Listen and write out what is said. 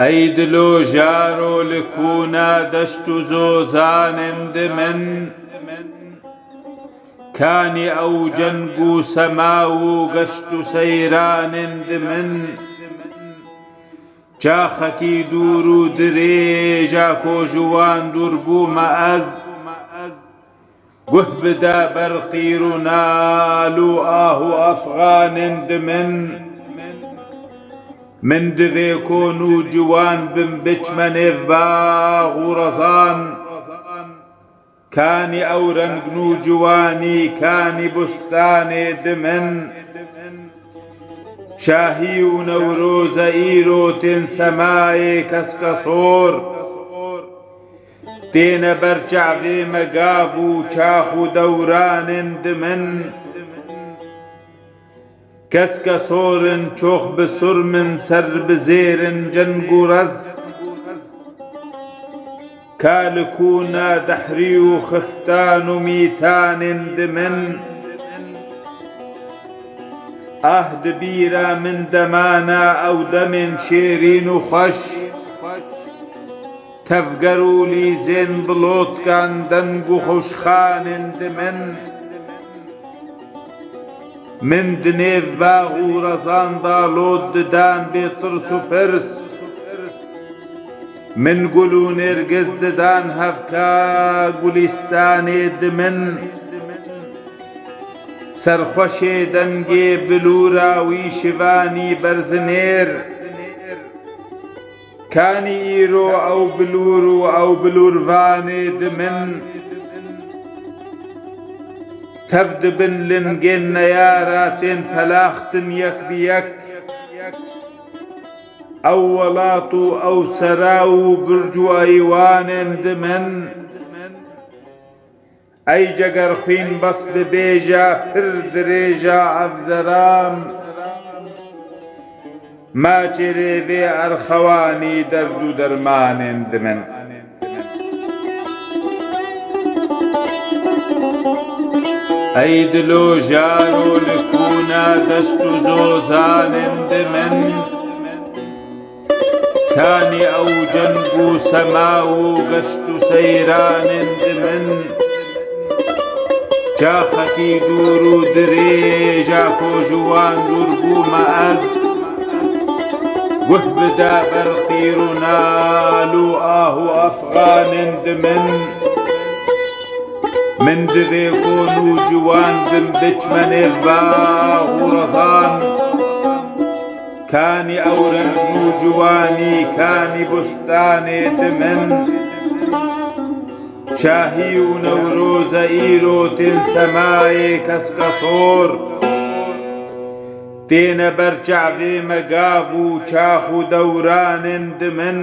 ئەی دلۆ ژارۆ لە کونا دەشت و زۆزانند من کانی ئەو جەنگ و سەما و گەشت و سەیرانند من جاخەکی دوور و درێژا کۆژوان دوور بوومە ئەز گوه بدە بەرقیر و نال و ئاه و ئەفغانند من divê کۆن و جوان بم بچمە نێڤ باغ و ڕەزان کانی ئەو ڕەنگن و جوانی کانی بوستانێ دمن شاهی و نەورۆزە ئیرۆ تێن سەمایێ کەسکە سۆر تێنە بەر چاوێ مەگاڤ و چاخ و دەورانند من کەسکە سۆرن چۆخ بسورمن سەر بزێرن جەنگ و ڕەز کا لە کونا دەحری و خفتان و میتانند من ئاه دبیرە من دەمانە ئەو دەمێن شێرین و خۆش تەفگەر و لیزێن بڵۆتکان دەنگ و خۆشخانند من دنێڤ باغ و ڕەزاندا لۆت ددان بێ ترس و پرس من گول و نێرگس ددان هەڤکا گولیستانێ دمن سەرخۆشێ دەنگێ بلوراوی شیڤانی بەرزنێر کانی ئیرۆ ئەو بلور و ئەو بلوروانێ دمن تەف دبن لنگێن نەیارە تێن پەلاختن یەک بەیەک ئەو وەڵات و ئەو سەرا و برج و ئەیوانێن دمن ئەی جەگەرخوین بەس ببێژە پر درێژە ئەڤدەرام ماچێ رێڤێ ئەرخەوانی دەرد و دەرمانێن دمن ئەی دلۆ ژارۆ لە کونا دەشت و زۆزانند من کانی ئەو جەنگ و سەما و گەشت و سەیرانند من جاخەکی دوور و درێژا کۆژوان دوور بوومە ئەز گوه بدە بەرقیر و نال و ئاه و ئەفغانند من divê کۆن و جوان بم بچمە نێڤ باغ و ڕەزان کانی ئەو ڕەنگن و جوانی کانی بوستانێ دمن شاهی و نەورۆزە ئیرۆ تێن سەمایێ کەسکە سۆر تێنە بەر چاوێ مەگاڤ و چاخ و دەورانند من